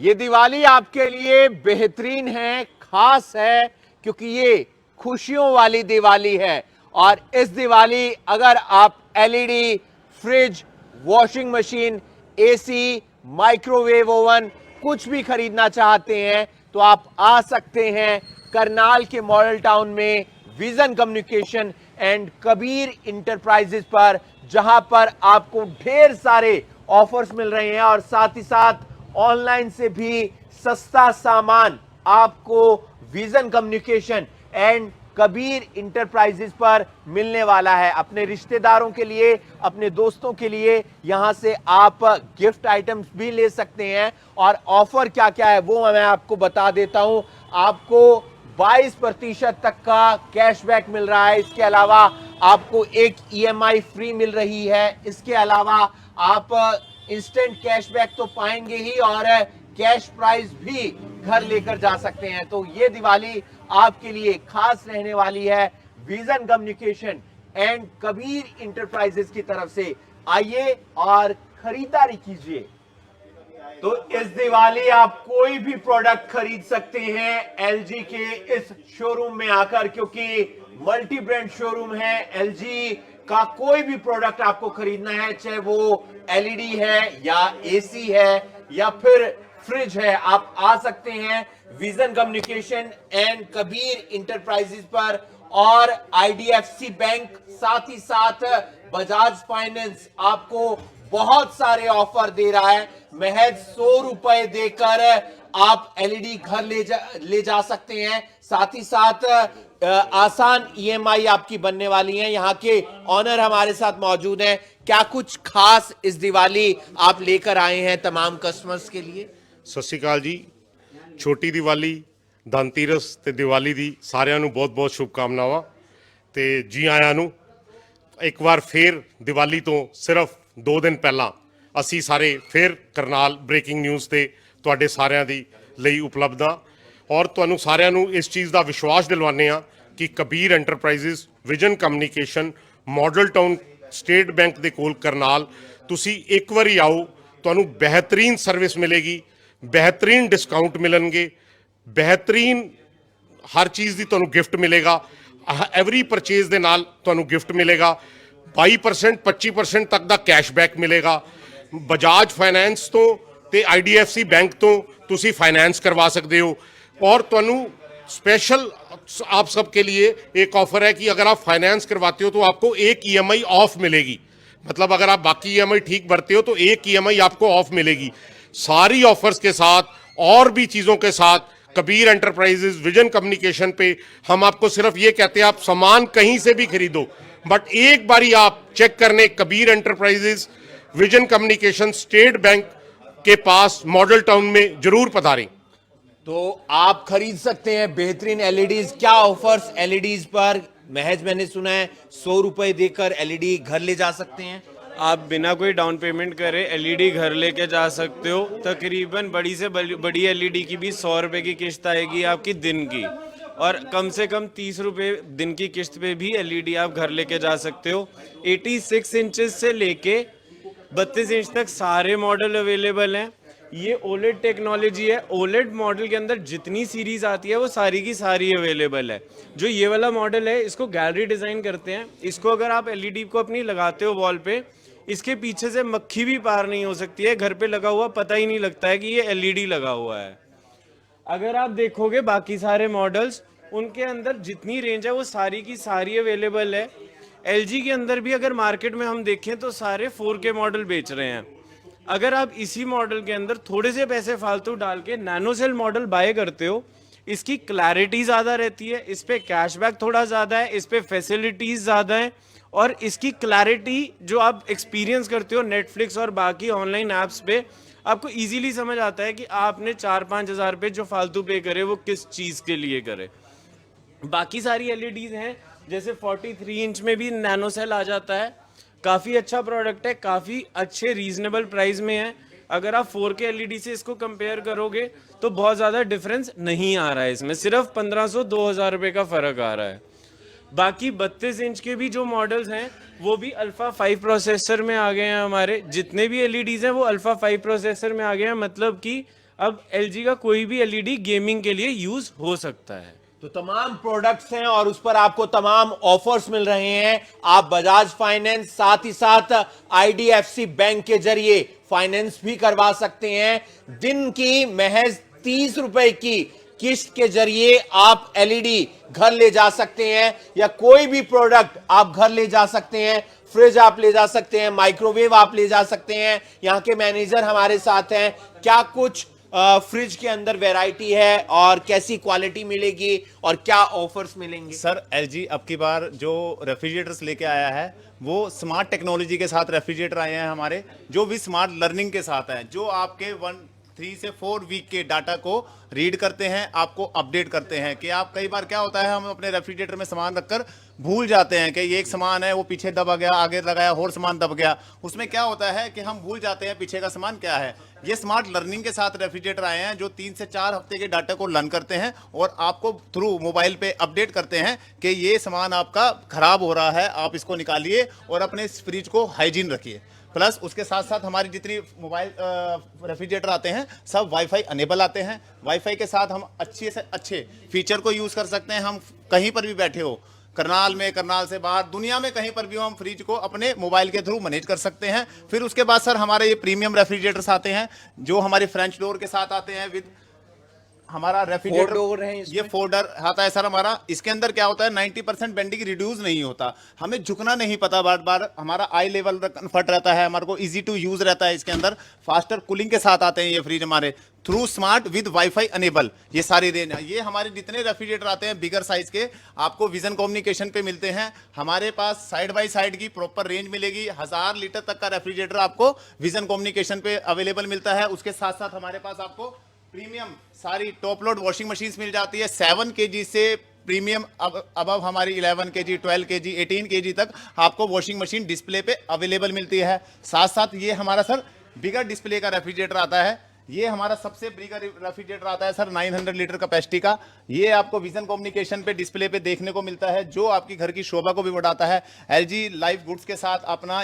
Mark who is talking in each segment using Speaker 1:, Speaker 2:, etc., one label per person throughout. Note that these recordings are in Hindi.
Speaker 1: ये दिवाली आपके लिए बेहतरीन है, खास है, क्योंकि ये खुशियों वाली दिवाली है। और इस दिवाली अगर आप LED, fridge, washing machine, AC, microwave oven कुछ भी खरीदना चाहते हैं तो आप आ सकते हैं करनाल के मॉडल टाउन में vision communication and Kabir enterprises पर, जहां पर आपको ढेर सारे ऑफर्स मिल रहे हैं और साथ ही साथ ऑनलाइन से भी सस्ता सामान आपको vision communication and Kabir enterprises पर मिलने वाला है। अपने रिश्तेदारों के लिए, अपने दोस्तों के लिए यहां से आप गिफ्ट आइटम्स भी ले सकते हैं। और ऑफर क्या क्या है वो मैं आपको बता देता हूं। आपको 22% तक का कैशबैक मिल रहा है। इसके अलावा आपको एक ईएमआई फ्री मिल रही है। इसके अलावा आप इंस्टेंट कैशबैक तो पाएंगे ही और कैश प्राइस भी घर लेकर जा सकते हैं। तो ये दिवाली आपके लिए खास रहने वाली है vision communication and Kabir enterprises की तरफ से। आइए और खरीदारी कीजिए। तो इस दिवाली आप कोई भी प्रोडक्ट खरीद सकते हैं एलजी के इस शोरूम में आकर, क्योंकि मल्टी ब्रांड शोरूम है। एलजी का कोई भी प्रोडक्ट आपको खरीदना है, चाहे वो एलईडी है या एसी है या फिर फ्रिज है, आप आ सकते हैं vision communication and Kabir enterprises पर। और आईडीएफसी बैंक, साथ ही साथ बजाज फाइनेंस आपको बहुत सारे ऑफर दे रहा है। महज 100 रुपए देकर आप एलईडी घर ले जा सकते हैं। साथ ही साथ आसान ईएमआई आपकी बनने वाली है। यहाँ के ऑनर हमारे साथ मौजूद हैं। क्या कुछ खास इस दिवाली आप लेकर आए हैं तमाम कस्टमर्स के लिए?
Speaker 2: सत श्री अकाल जी। छोटी दिवाली, धनतेरस ਤੇ ਦੀਵਾਲੀ ਦੀ ਸਾਰਿਆਂ ਨੂੰ ਬਹੁਤ-ਬਹੁਤ ਸ਼ੁਭਕਾਮਨਾਵਾਂ ਤੇ ਜੀ ਆਇਆਂ ਨੂੰ। ਇੱਕ ਵਾਰ ਫੇਰ ਦੀਵਾਲੀ ਤੋਂ ਸਿਰਫ 2 ਦਿਨ ਪਹਿਲਾਂ ਅਸੀਂ ਸਾਰੇ ਫੇਰ ਕਰਨਾਲ ਬ੍ਰੇਕਿੰਗ ਨਿਊਜ਼ ਤੇ ਤੁਹਾਡੇ ਸਾਰਿਆਂ ਦੀ ਲਈ ਉਪਲਬਧ ਹਾਂ ਔਰ ਤੁਹਾਨੂੰ ਸਾਰਿਆਂ ਨੂੰ ਇਸ ਚੀਜ਼ ਦਾ ਵਿਸ਼ਵਾਸ ਦਿਲਵਾਉਂਦੇ ਹਾਂ ਕਿ Kabir enterprises vision communication model town state bank ਦੇ ਕੋਲ ਕਰਨਾਲ ਤੁਸੀਂ ਇੱਕ ਵਾਰੀ ਆਓ, ਤੁਹਾਨੂੰ ਬਿਹਤਰੀਨ ਸਰਵਿਸ ਮਿਲੇਗੀ, बेहतरीन डिस्काउंट मिलेंगे, बेहतरीन हर चीज़ की तुहानू गिफ्ट मिलेगा। एवरी परचेज के नाल तुहानू गिफ्ट मिलेगा। 22% 25% तक का कैशबैक मिलेगा। बजाज फाइनेंस तो ते आईडीएफसी बैंक तो तुसी फाइनेंस करवा सकते हो। और तुहानू स्पेशल आप सबके लिए एक ऑफर है कि अगर आप फाइनेंस करवाते हो तो आपको एक ईएमआई ऑफ मिलेगी। मतलब अगर आप बाकी ईएमआई ठीक भरते हो तो एक ईएमआई आपको ऑफ मिलेगी। सारी ऑफर्स के साथ और भी चीज़ों के साथ कबीर एंटरप्राइजेज विजन कम्युनिकेशन पे हम आपको सिर्फ ये कहते हैं आप सामान कहीं से भी खरीदो, बट एक बारी आप चेक करने Kabir enterprises vision communication state bank के पास मॉडल टाउन में जरूर पधारें।
Speaker 1: तो आप खरीद सकते हैं बेहतरीन एलईडीज। क्या ऑफर्स एलईडीज पर? महज मैंने सुना है 100 रुपए देकर एलईडी घर ले जा सकते हैं।
Speaker 3: आप बिना कोई डाउन पेमेंट करे एलईडी घर लेके जा सकते हो। तकरीबन बड़ी से बड़ी एलईडी की भी 100 रुपये की किस्त आएगी आपकी दिन की, और कम से कम 30 रुपये दिन की किस्त पे भी एलईडी आप घर लेके जा सकते हो। 86 इंचेस से लेके 32 इंच तक सारे मॉडल अवेलेबल हैं। ये ओलेड टेक्नोलॉजी है। ओलेड मॉडल के अंदर जितनी सीरीज आती है वो सारी की सारी अवेलेबल है। जो ये वाला मॉडल है इसको गैलरी डिज़ाइन करते हैं। इसको अगर आप एलईडी को अपनी लगाते हो वॉल पे, इसके पीछे से मक्खी भी पार नहीं हो सकती है। घर पे लगा हुआ पता ही नहीं लगता है कि ये एलईडी लगा हुआ है। अगर आप देखोगे बाकी सारे मॉडल्स, उनके अंदर जितनी रेंज है वो सारी की सारी अवेलेबल है। एलजी के अंदर भी अगर मार्केट में हम देखें तो सारे 4K मॉडल बेच रहे हैं। अगर आप इसी मॉडल के अंदर थोड़े से पैसे फालतू डाल के नैनो सेल मॉडल बाय करते हो, इसकी क्लैरिटी ज़्यादा रहती है, इस पर कैशबैक थोड़ा ज़्यादा है, इस पर फैसिलिटीज़ ज़्यादा है, और इसकी क्लैरिटी जो आप एक्सपीरियंस करते हो नेटफ्लिक्स और बाकी ऑनलाइन ऐप्स पे, आपको इजीली समझ आता है कि आपने 4-5 हज़ार रुपये जो फालतू पे करे वो किस चीज़ के लिए करे। बाकी सारी एलईडीज़ हैं, जैसे 43 इंच में भी नैनो सेल आ जाता है। काफ़ी अच्छा प्रोडक्ट है, काफ़ी अच्छे रीजनेबल प्राइस में है। अगर आप 4K एलईडी से इसको कंपेयर करोगे तो बहुत ज़्यादा डिफरेंस नहीं आ रहा है। इसमें सिर्फ 1500-2000 रुपये का फ़र्क आ रहा है। बाकी 32 इंच के भी जो मॉडल्स हैं वो भी अल्फ़ा 5 प्रोसेसर में आ गए हैं। हमारे जितने भी एलईडीज़ हैं वो अल्फ़ा 5 प्रोसेसर में आ गए हैं। मतलब कि अब LG का कोई भी LED गेमिंग के लिए यूज हो सकता है।
Speaker 1: तो तमाम प्रोडक्ट्स हैं और उस पर आपको तमाम ऑफर्स मिल रहे हैं। आप बजाज फाइनेंस साथ ही साथ IDFC बैंक के जरिए फाइनेंस भी करवा सकते हैं। दिन की महज 30 रुपए की किस्त के जरिए आप LED घर ले जा सकते हैं, या कोई भी प्रोडक्ट आप घर ले जा सकते हैं। फ्रिज आप ले जा सकते हैं, माइक्रोवेव आप ले जा सकते हैं। यहाँ के मैनेजर हमारे साथ हैं। क्या कुछ फ्रिज के अंदर वैरायटी है और कैसी क्वालिटी मिलेगी और क्या ऑफर्स मिलेंगे?
Speaker 4: सर LG अब की बार जो रेफ्रिजरेटर्स लेके आया है वो स्मार्ट टेक्नोलॉजी के साथ रेफ्रिजरेटर आए हैं हमारे, जो भी स्मार्ट लर्निंग के साथ हैं, जो आपके 3 से 4 वीक के डाटा को रीड करते हैं, आपको अपडेट करते हैं। कि आप कई बार क्या होता है, हम अपने रेफ्रिजरेटर में सामान रखकर भूल जाते हैं कि ये एक सामान है वो पीछे दबा गया, आगे लगाया और सामान दब गया। उसमें क्या होता है कि हम भूल जाते हैं पीछे का सामान क्या है। ये स्मार्ट लर्निंग के साथ रेफ्रिजरेटर आए हैं जो 3 से 4 हफ्ते के डाटा को लर्न करते हैं और आपको थ्रू मोबाइल पे अपडेट करते हैं कि ये सामान आपका खराब हो रहा है, आप इसको निकालिए और अपने फ्रिज को हाइजीन रखिए। प्लस उसके साथ साथ हमारी जितनी मोबाइल रेफ्रिजरेटर आते हैं सब वाईफाई अनेबल आते हैं। वाईफाई के साथ हम अच्छे से अच्छे फीचर को यूज़ कर सकते हैं। हम कहीं पर भी बैठे हो, करनाल में, करनाल से बाहर, दुनिया में कहीं पर भी हो, हम फ्रिज को अपने मोबाइल के थ्रू मैनेज कर सकते हैं। फिर उसके बाद सर हमारे ये प्रीमियम रेफ्रिजरेटर्स आते हैं जो हमारे फ्रेंच डोर के साथ आते हैं विद हमारा रेफ्रिजरेटर।
Speaker 1: 4 डोर है इसमें?
Speaker 4: ये 4 डोर आता है सर हमारा। इसके अंदर क्या होता है 90% बेंडिंग रिड्यूस नहीं होता, हमें झुकना नहीं पता बार बार, हमारा आई लेवल कन्फर्ट रहता है, हमारे को इजी टू यूज रहता है। इसके अंदर फास्टर कूलिंग के साथ आते हैं ये फ्रिज हमारे, through smart with wifi enable. ये सारी रेंज है। ये हमारे जितने रेफ्रिजरेटर आते हैं बिगर साइज के आपको विजन कम्युनिकेशन पे मिलते हैं। हमारे पास साइड बाय साइड की प्रॉपर रेंज मिलेगी। 1000 लीटर तक का रेफ्रिजरेटर आपको विजन कम्युनिकेशन पे अवेलेबल मिलता है। उसके साथ साथ हमारे पास आपको प्रीमियम सारी टॉप लोड वॉशिंग मशीन मिल जाती है। 7 kg से प्रीमियम अब हमारी 11 kg, 12 kg, 18 kg तक आपको वॉशिंग मशीन डिस्प्ले पे अवेलेबल मिलती है। साथ साथ ये हमारा सर बिगर डिस्प्ले का रेफ्रिजरेटर आता है। ये हमारा सबसे बिगर रेफ्रिजरेटर आता है सर 900 लीटर कैपेसिटी का। ये आपको विजन कम्युनिकेशन पे डिस्प्ले पे देखने को मिलता है, जो आपकी घर की शोभा को भी बढ़ाता है। LG लाइव गुड्स के साथ अपना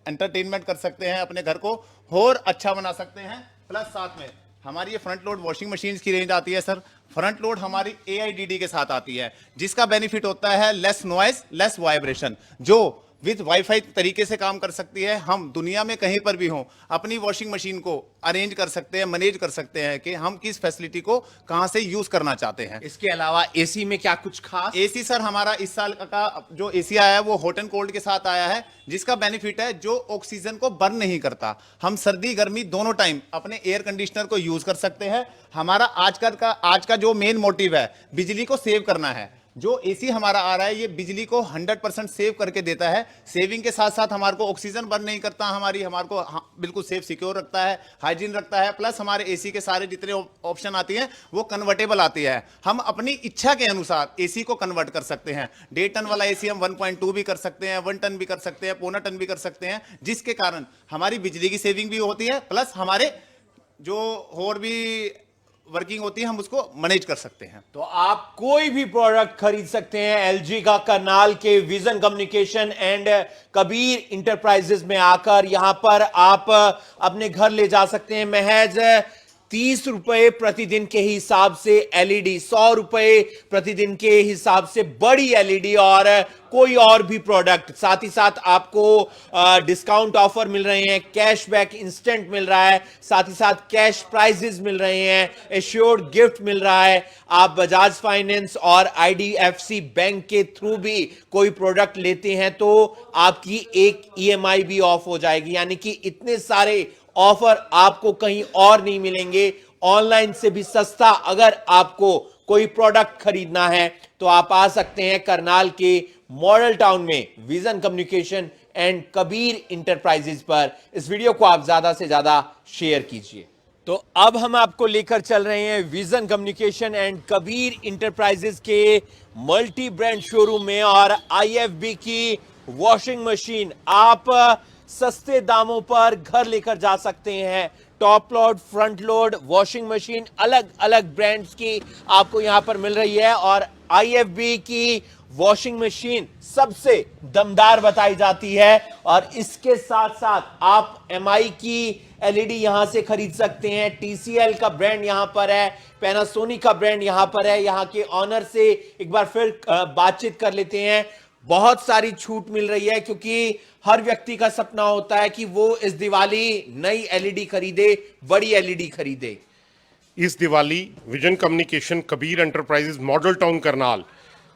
Speaker 4: एंटरटेनमेंट कर सकते हैं, अपने घर को और अच्छा बना सकते हैं। प्लस साथ में हमारी ये फ्रंट लोड वॉशिंग मशीन की रेंज आती है सर। फ्रंट लोड हमारी AIDD के साथ आती है, जिसका बेनिफिट होता है लेस नॉइस, लेस वाइब्रेशन, जो विद वाईफाई तरीके से काम कर सकती है। हम दुनिया में कहीं पर भी हों अपनी वॉशिंग मशीन को अरेंज कर सकते हैं, मैनेज कर सकते हैं कि हम किस फैसिलिटी को कहां से यूज करना चाहते हैं।
Speaker 1: इसके अलावा एसी में क्या कुछ खास?
Speaker 4: एसी सर हमारा इस साल का जो एसी आया है वो हॉट एंड कोल्ड के साथ आया है, जिसका बेनिफिट है जो ऑक्सीजन को बर्न नहीं करता। हम सर्दी गर्मी दोनों टाइम अपने एयर कंडीशनर को यूज कर सकते हैं। हमारा आज का जो मेन मोटिव है बिजली को सेव करना है। जो एसी हमारा आ रहा है ये बिजली को 100% सेव करके देता है। सेविंग के साथ साथ हमारे को ऑक्सीजन बर्न नहीं करता, हमारे को बिल्कुल सेफ सिक्योर रखता है, हाइजीन रखता है। प्लस हमारे एसी के सारे जितने ऑप्शन आती हैं वो कन्वर्टेबल आती है। हम अपनी इच्छा के अनुसार एसी को कन्वर्ट कर सकते हैं। 1.5 टन वाला एसी हम 1.2 भी कर सकते हैं, 1 टन भी कर सकते हैं, 0.25 टन भी कर सकते हैं, जिसके कारण हमारी बिजली की सेविंग भी होती है। प्लस हमारे जो और भी वर्किंग होती है हम उसको मैनेज कर सकते हैं।
Speaker 1: तो आप कोई भी प्रोडक्ट खरीद सकते हैं LG का करनाल के vision communication and Kabir enterprises में आकर। यहां पर आप अपने घर ले जा सकते हैं महज 30 रुपए प्रतिदिन के हिसाब से LED, 100 रुपए प्रतिदिन के हिसाब से बड़ी LED और कोई और भी प्रोडक्ट। साथ ही साथ आपको डिस्काउंट ऑफर मिल रहे हैं, कैशबैक इंस्टेंट मिल रहा है, साथ ही साथ कैश प्राइजेस मिल रहे हैं, एश्योर्ड गिफ्ट मिल रहा है। आप बजाज फाइनेंस और IDFC बैंक के थ्रू भी कोई प्रोडक्ट लेते हैं तो आपकी एक EMI भी ऑफ हो जाएगी। यानी कि इतने सारे ऑफर आपको कहीं और नहीं मिलेंगे। ऑनलाइन से भी सस्ता अगर आपको कोई प्रोडक्ट खरीदना है तो आप आ सकते हैं करनाल के मॉडल टाउन में vision communication and Kabir enterprises पर। इस वीडियो को आप ज्यादा से ज्यादा शेयर कीजिए। तो अब हम आपको लेकर चल रहे हैं vision communication and Kabir enterprises के मल्टी ब्रांड शोरूम में और IFB की वॉशिंग मशीन आप सस्ते दामों पर घर लेकर जा सकते हैं। Top load, front load washing machine अलग अलग ब्रांड्स की आपको यहां पर मिल रही है और IFB की वॉशिंग मशीन सबसे दमदार बताई जाती है। और इसके साथ साथ आप एमआई की एलईडी यहां से खरीद सकते हैं। टीसीएल का ब्रांड यहां पर है, पैनासोनिक का ब्रांड यहां पर है। यहां के ऑनर से एक बार फिर बातचीत कर लेते हैं। बहुत सारी छूट मिल रही है क्योंकि हर व्यक्ति का सपना होता है कि वो इस दिवाली नई एलईडी खरीदे, बड़ी एलईडी खरीदे।
Speaker 2: इस Diwali vision communication Kabir enterprises model town Karnal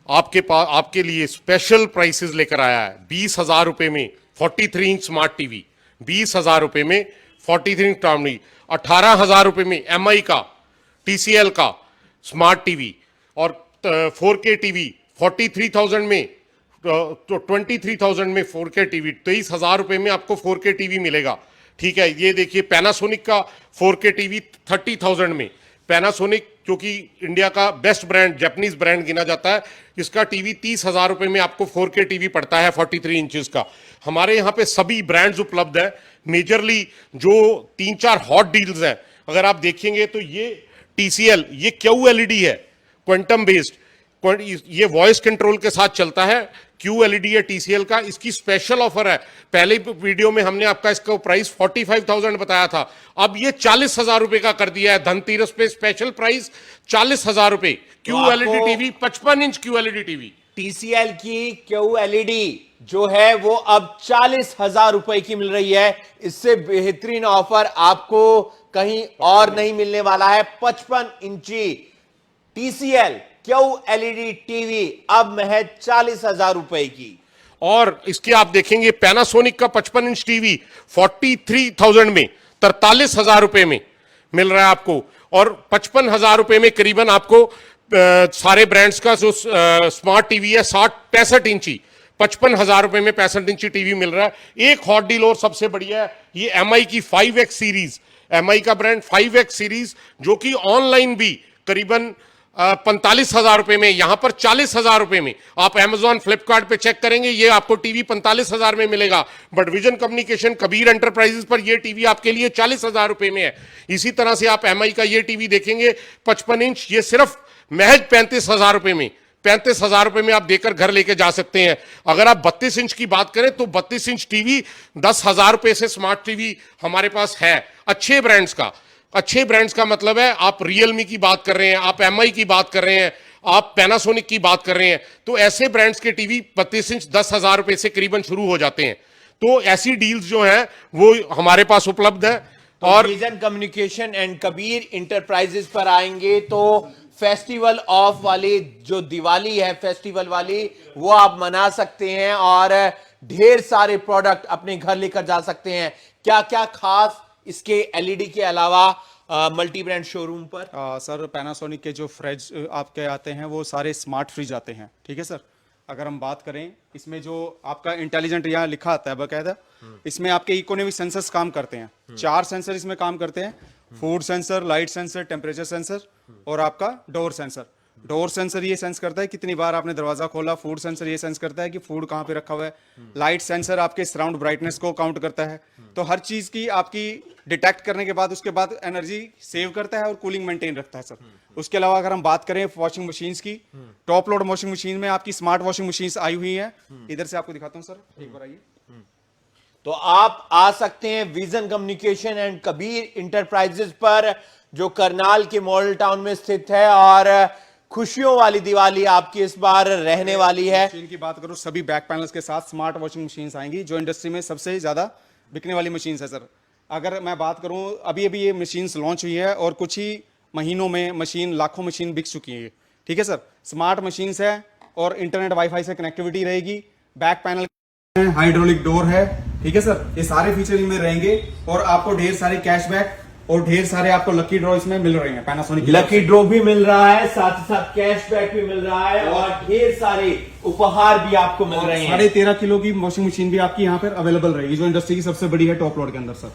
Speaker 2: आपके लिए स्पेशल प्राइसेस लेकर आया है। 20,000 रुपए में 43 इंच स्मार्ट टीवी, 20,000 रुपए में 43 इंच टाउनी, 18,000 रुपए में एमआई का टीसीएल का स्मार्ट टीवी और 4K टीवी 43,000 में, तो 23,000 में 4K टीवी, 23,000 रुपए में आपको 4K टीवी मिलेगा। ठीक है, ये देखिए पैनासोनिक का 4K टीवी 30,000 में। पैनासोनिक जो कि इंडिया का बेस्ट ब्रांड, जापानीज ब्रांड गिना जाता है, इसका टीवी 30,000 रुपए में आपको 4K टीवी पड़ता है 43 इंचेस का। हमारे यहाँ पे सभी ब्रांड्स उपलब्ध है। मेजरली जो 3-4 हॉट डील्स हैं अगर आप देखेंगे तो ये TCL, ये QLED है, क्वांटम बेस्ड, ये वॉइस कंट्रोल के साथ चलता है। QLED है TCL का, इसकी स्पेशल ऑफर है। पहले वीडियो में हमने आपका इसका प्राइस 45,000 बताया था, अब ये 40,000 रुपए का कर दिया है। धनतेरस पे स्पेशल प्राइस 40,000 रुपए। QLED TV, 55 inch QLED TV,
Speaker 1: TCL की QLED जो है वो अब 40,000 रुपए की मिल रही है। इससे बेहतरीन ऑफर आपको कहीं और नहीं मिलने वाला है। 55 इंची TCL QLED टीवी अब महज 40,000 रुपए की।
Speaker 2: और इसके आप देखेंगे पैनासोनिक का 55 इंच टीवी 43,000 में 43,000 रुपए में मिल रहा है आपको। और 55,000 रुपए में करीबन आपको सारे ब्रांड्स का जो स्मार्ट टीवी है 65 इंची, 55,000 रुपए में 65 इंची टीवी मिल रहा है। एक हॉट डील और सबसे बढ़िया है, ये एमआई की 5X सीरीज, एमआई का ब्रांड 5X सीरीज, जो कि ऑनलाइन भी करीबन 45,000 रुपए में, यहां पर 40,000 रुपए में। आप Amazon, फ्लिपकार्ट पे चेक करेंगे, ये आपको टीवी 45,000 में मिलेगा। But vision communication Kabir enterprises पर ये टीवी आपके लिए 40,000 रुपए में है। इसी तरह से आप एमआई का ये टीवी देखेंगे 55 इंच, ये सिर्फ महज 35,000 रुपए में, 35,000 रुपए में आप देकर घर लेके जा सकते हैं। अगर आप 32 इंच की बात करें तो 32 इंच टीवी 10,000 रुपए से स्मार्ट टीवी हमारे पास है, अच्छे ब्रांड्स का। अच्छे ब्रांड्स का मतलब है आप रियलमी की बात कर रहे हैं, आप एमआई की बात कर रहे हैं, आप पैनासोनिक की बात कर रहे हैं, तो ऐसे ब्रांड्स के टीवी 32 इंच 10,000 रुपए से करीबन शुरू हो जाते हैं। तो ऐसी डील्स जो हैं वो हमारे पास उपलब्ध है।
Speaker 1: तो
Speaker 2: और
Speaker 1: vision communication and Kabir enterprises पर आएंगे तो फेस्टिवल ऑफ वाली जो दिवाली है, फेस्टिवल वाली, वो आप मना सकते हैं और ढेर सारे प्रोडक्ट अपने घर लेकर जा सकते हैं। क्या क्या खास इसके एलईडी के अलावा मल्टी ब्रांड शोरूम पर?
Speaker 5: सर पैनासोनिक के जो फ्रिज आपके आते हैं वो सारे स्मार्ट फ्रिज आते हैं। ठीक है सर, अगर हम बात करें इसमें जो आपका इंटेलिजेंट यहाँ लिखा आता है बकायदा, इसमें आपके इकोनॉमिक सेंसर्स काम करते हैं। 4 सेंसर इसमें काम करते हैं, food sensor, light sensor, temperature sensor और आपका डोर सेंसर। डोर सेंसर ये सेंस करता है कितनी बार आपने दरवाजा खोला। फूड सेंसर ये सेंस करता है कि फूड कहाँ पे रखा हुआ है। लाइट सेंसर आपके सराउंड ब्राइटनेस को काउंट करता है। तो हर चीज की आपकी डिटेक्ट करने के बाद उसके बाद एनर्जी सेव करता है और कूलिंग मेंटेन रखता है सर। उसके अलावा अगर हम बात करें वॉशिंग मशीन्स की, टॉप लोड वॉशिंग मशीन में आपकी स्मार्ट वॉशिंग मशीन्स आई हुई है। इधर से आपको दिखाता हूँ सर, एक बार आइए।
Speaker 1: तो आप आ सकते हैं vision communication and Kabir enterprises पर, जो करनाल के मॉडल टाउन में स्थित है। और खुशियों वाली दिवाली आपकी इस बार रहने वाली है।
Speaker 5: मशीन की बात करूं, सभी बैक पैनल्स के साथ स्मार्ट वॉशिंग मशीन्स आएंगी, जो इंडस्ट्री में सबसे ज्यादा बिकने वाली मशीन्स है सर। अगर मैं बात करूं, अभी अभी ये मशीन्स लॉन्च हुई है और कुछ ही महीनों में मशीन लाखों मशीन बिक चुकी है। ठीक है सर, स्मार्ट मशीन्स है और इंटरनेट वाईफाई से कनेक्टिविटी रहेगी। बैक पैनल हाइड्रोलिक डोर है। ठीक है सर, ये सारे फीचर इनमें रहेंगे और आपको ढेर सारे कैशबैक और ढेर सारे आपको लकी ड्रॉ इसमें मिल रहे हैं। पैनासोनिक
Speaker 1: लकी ड्रॉ भी मिल रहा है, साथ ही साथ कैशबैक भी मिल रहा है और ढेर सारे उपहार भी आपको मिल रहे हैं।
Speaker 5: 13.5 किलो की वॉशिंग मशीन भी आपकी यहाँ पर अवेलेबल रहेगी, जो इंडस्ट्री की सबसे बड़ी है टॉप लोड के अंदर सर।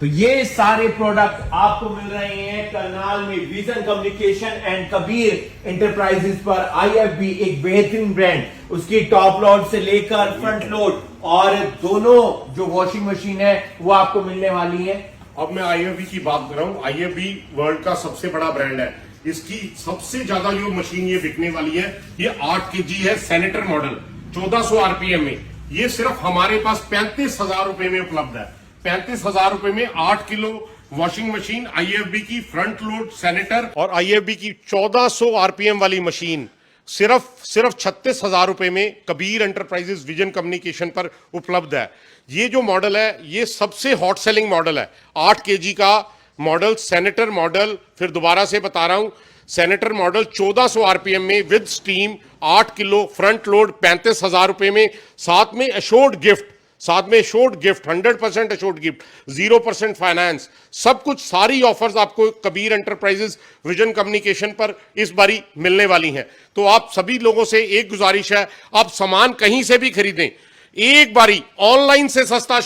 Speaker 1: तो ये सारे प्रोडक्ट आपको मिल रहे हैं करनाल में vision communication and Kabir enterprises पर। IFB एक बेहतरीन ब्रांड, उसकी टॉप लोड से लेकर फ्रंट लोड और दोनों जो वॉशिंग मशीन है वो आपको मिलने वाली है।
Speaker 2: अब मैं IFB की बात कर रहा हूं। IFB वर्ल्ड का सबसे बड़ा ब्रांड है। इसकी सबसे ज्यादा जो मशीन ये बिकने वाली है, ये 8 kg है, सेनेटर मॉडल 1400 आरपीएम में। ये सिर्फ हमारे पास 35,000 रुपए में उपलब्ध है। 35,000 रुपए में 8 किलो वॉशिंग मशीन आईएफबी की फ्रंट लोड सेनेटर और आईएफबी की 1400 आरपीएम वाली मशीन सिर्फ 36,000 रुपए में कबीर एंटरप्राइजेस विजन कम्युनिकेशन पर उपलब्ध है। ये जो मॉडल है ये सबसे हॉट सेलिंग मॉडल है। 8 kg का मॉडल, सेनेटर मॉडल, फिर दोबारा से बता रहा हूं, सेनेटर मॉडल 1400 आरपीएम में with steam 8 kilo front load 35,000 रुपए में, साथ में assured gift, 100% assured gift, 0% finance, सब कुछ, सारी ऑफर्स आपको कबीर एंटरप्राइजेस विजन कम्युनिकेशन पर इस बारी मिलने वाली हैं। तो आप सभी लोगों से एक गुजारिश है, आप सामान कहीं से भी खरीदें, एक बारी ऑनलाइन से सस्ता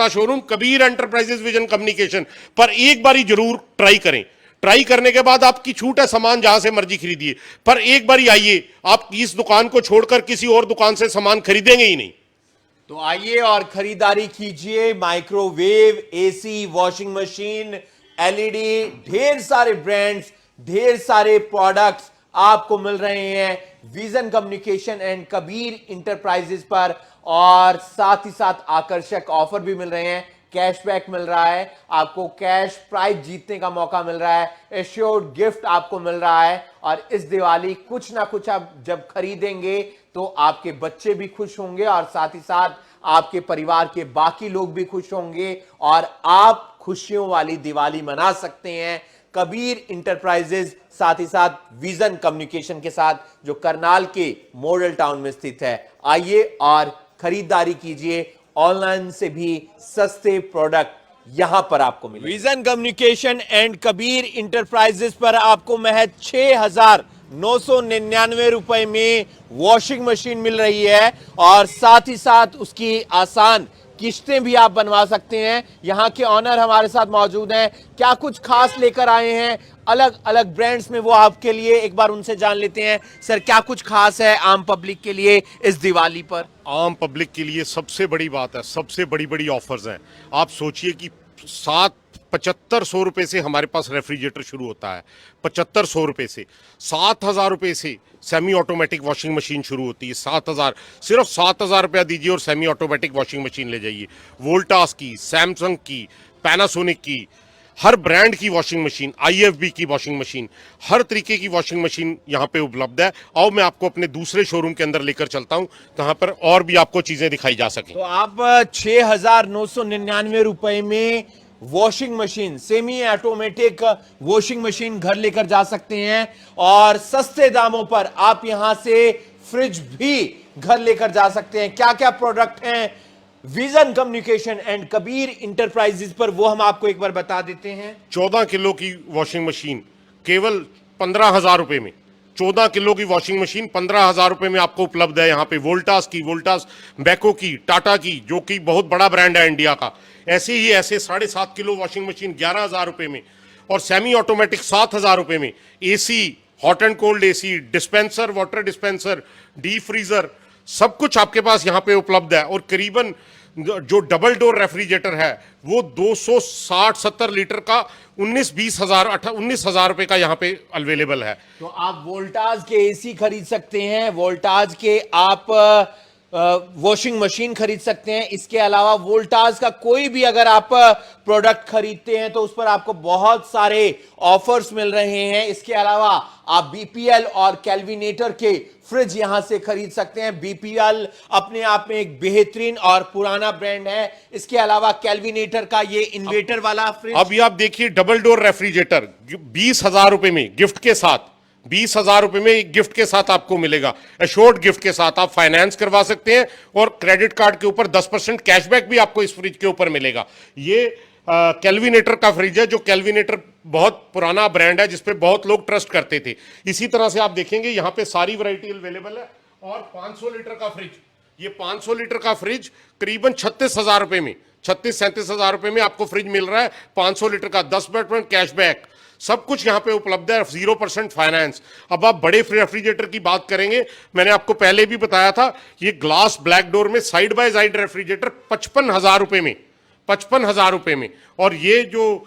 Speaker 2: showroom Kabir enterprises vision communication पर एक बारी जरूर ट्राई करें। ट्राई करने के बाद आपकी छूट है, सामान जहां से मर्जी खरीदिए, पर एक बारी आइए, आप इस दुकान को छोड़कर किसी और दुकान से सामान खरीदेंगे ही नहीं।
Speaker 1: तो आइए और खरीदारी कीजिए। Microwave, AC, washing machine, LED, ढेर सारे ब्रांड्स, ढेर सारे प्रोडक्ट्स आपको मिल रहे हैं vision communication and Kabir enterprises पर, और साथ ही साथ आकर्षक ऑफर भी मिल रहे हैं। कैशबैक मिल रहा है, आपको कैश प्राइज जीतने का मौका मिल रहा है, एश्योर्ड गिफ्ट आपको मिल रहा है। और इस दिवाली कुछ ना कुछ आप जब खरीदेंगे तो आपके बच्चे भी खुश होंगे और साथ ही साथ आपके परिवार के बाकी लोग भी खुश होंगे और आप खुशियों वाली दिवाली मना सकते हैं कबीर इंटरप्राइजेज, साथ ही साथ विजन कम्युनिकेशन के साथ, जो करनाल के मॉडल टाउन में स्थित है। आइए और खरीदारी कीजिए, ऑनलाइन से भी सस्ते प्रोडक्ट यहां पर आपको मिले। Vision communication and Kabir enterprises पर आपको महज 6,999 रुपए में वॉशिंग मशीन मिल रही है और साथ ही साथ उसकी आसान किस्तें भी आप बनवा सकते हैं। यहाँ के ऑनर हमारे साथ मौजूद हैं, क्या कुछ खास लेकर आए हैं अलग अलग ब्रांड्स में, वो आपके लिए एक बार उनसे जान लेते हैं। सर, क्या कुछ खास है आम पब्लिक के लिए इस दिवाली पर?
Speaker 2: आम पब्लिक के लिए सबसे बड़ी बात है, सबसे बड़ी बड़ी ऑफर्स हैं। आप सोचिए कि 7,7500 रुपए से हमारे पास रेफ्रिजरेटर शुरू होता है, 7,500 रुपए से। 7,000 रुपए से सेमी ऑटोमेटिक वॉशिंग मशीन शुरू होती है। 7,000, सिर्फ 7,000 रुपया दीजिए और सेमी ऑटोमेटिक वॉशिंग मशीन ले जाइए। वोल्टास की, सैमसंग की, पैनासोनिक की, हर ब्रांड की वॉशिंग मशीन, आईएफबी की वॉशिंग मशीन, हर तरीके की वॉशिंग मशीन यहाँ पे उपलब्ध है। आओ मैं आपको अपने दूसरे शोरूम के अंदर लेकर चलता हूँ, कहाँ पर और भी आपको चीजें दिखाई जा सकें।
Speaker 1: तो आप 6,999 रुपए में washing machine, semi automatic washing machine घर लेकर जा सकते हैं और सस्ते दामों पर आप यहां से फ्रिज भी घर लेकर जा सकते हैं। क्या क्या प्रोडक्ट हैं vision communication and Kabir enterprises पर, वो हम आपको एक बार बता देते हैं।
Speaker 2: 14 किलो की वॉशिंग मशीन केवल 15,000 रुपए में, 14 किलो की वॉशिंग मशीन 15,000 रुपए में आपको उपलब्ध है यहाँ पे। वोल्टास की, वोल्टास बेको की, टाटा की, जो कि बहुत बड़ा ब्रांड है इंडिया का, ऐसे 7.5 किलो वॉशिंग मशीन 11,000 रुपए में, और सेमी ऑटोमेटिक 7,000 रुपए में। AC, hot and cold AC, dispenser, water dispenser, deep freezer, सब कुछ आपके पास यहाँ पे उपलब्ध है। और करीबन जो डबल डोर रेफ्रिजरेटर है वो 260-70 लीटर का 19,000 रुपए का यहाँ पे अवेलेबल है।
Speaker 1: तो आप वोल्टाज के एसी खरीद सकते हैं, वोल्टाज के आप वॉशिंग मशीन खरीद सकते हैं। इसके अलावा वोल्टाज का कोई भी अगर आप प्रोडक्ट खरीदते हैं तो उस पर आपको बहुत सारे ऑफर्स मिल रहे हैं। इसके अलावा आप बीपीएल और कैलविनेटर के फ्रिज यहां से खरीद सकते हैं। बीपीएल अपने आप में एक बेहतरीन और पुराना ब्रांड है। इसके अलावा कैलविनेटर का ये इन्वर्टर वाला फ्रिज,
Speaker 2: अभी आप देखिए डबल डोर रेफ्रिजरेटर 20,000 रुपए में गिफ्ट के साथ, 20,000 रुपए में एक गिफ्ट के साथ आपको मिलेगा, एश्योर्ड गिफ्ट के साथ। आप फाइनेंस करवा सकते हैं और क्रेडिट कार्ड के ऊपर 10% कैशबैक भी आपको इस फ्रिज के ऊपर मिलेगा। ये कैलविनेटर का फ्रिज है, जो कैलविनेटर बहुत पुराना ब्रांड है जिसपे बहुत लोग ट्रस्ट करते थे। इसी तरह से आप देखेंगे यहाँ पे सारी वैरायटी अवेलेबल है। और 500 लीटर का फ्रिज, ये 500 लीटर का फ्रिज करीबन 36,000 रुपए में, 36-37,000 रुपए में आपको फ्रिज मिल रहा है। 500 लीटर का 10% कैशबैक, सब कुछ यहाँ पे उपलब्ध है, 0% फाइनेंस। अब आप बड़े रेफ्रिजरेटर की बात करेंगे, मैंने आपको पहले भी बताया था, ये ग्लास ब्लैक डोर में साइड बाय साइड रेफ्रिजरेटर 55,000 रुपए में, 55,000 रुपए में। और ये जो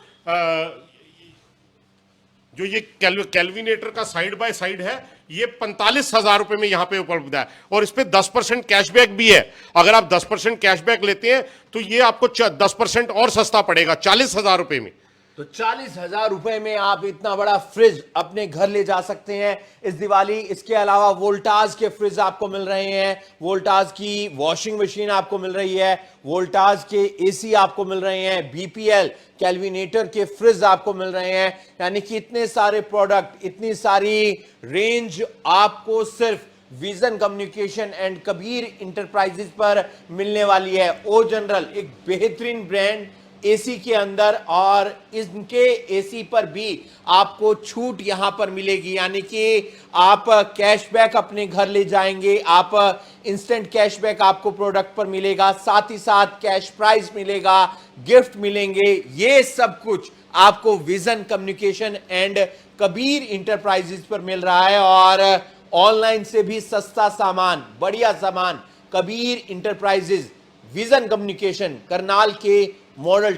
Speaker 2: जो ये कैलविनेटर का साइड बाय साइड है, ये 45,000 रुपए में यहां पे उपलब्ध है और इस पे 10% कैशबैक भी है। अगर आप 10% कैशबैक लेते हैं तो ये आपको 10% और सस्ता पड़ेगा 40,000 रुपए में।
Speaker 1: तो 40,000 रुपए में आप इतना बड़ा फ्रिज अपने घर ले जा सकते हैं इस दिवाली। इसके अलावा वोल्टास के फ्रिज आपको मिल रहे हैं, वोल्टास की वॉशिंग मशीन आपको मिल रही है, वोल्टास के एसी आपको मिल रहे हैं, बीपीएल कैलविनेटर के फ्रिज आपको मिल रहे हैं। यानी कि इतने सारे प्रोडक्ट, इतनी सारी रेंज आपको सिर्फ vision communication and Kabir enterprises पर मिलने वाली है। ओ जनरल एक बेहतरीन ब्रांड एसी के अंदर, और इनके एसी पर भी आपको छूट यहां पर मिलेगी। यानी कि आप कैशबैक अपने घर ले जाएंगे, आप इंस्टेंट कैशबैक आपको प्रोडक्ट पर मिलेगा, साथ ही साथ कैश प्राइस मिलेगा, गिफ्ट मिलेंगे। ये सब कुछ आपको vision communication and Kabir enterprises पर मिल रहा है। और ऑनलाइन से भी सस्ता सामान, बढ़िया सामान Kabir enterprises, vision communication, Karnal के मॉडल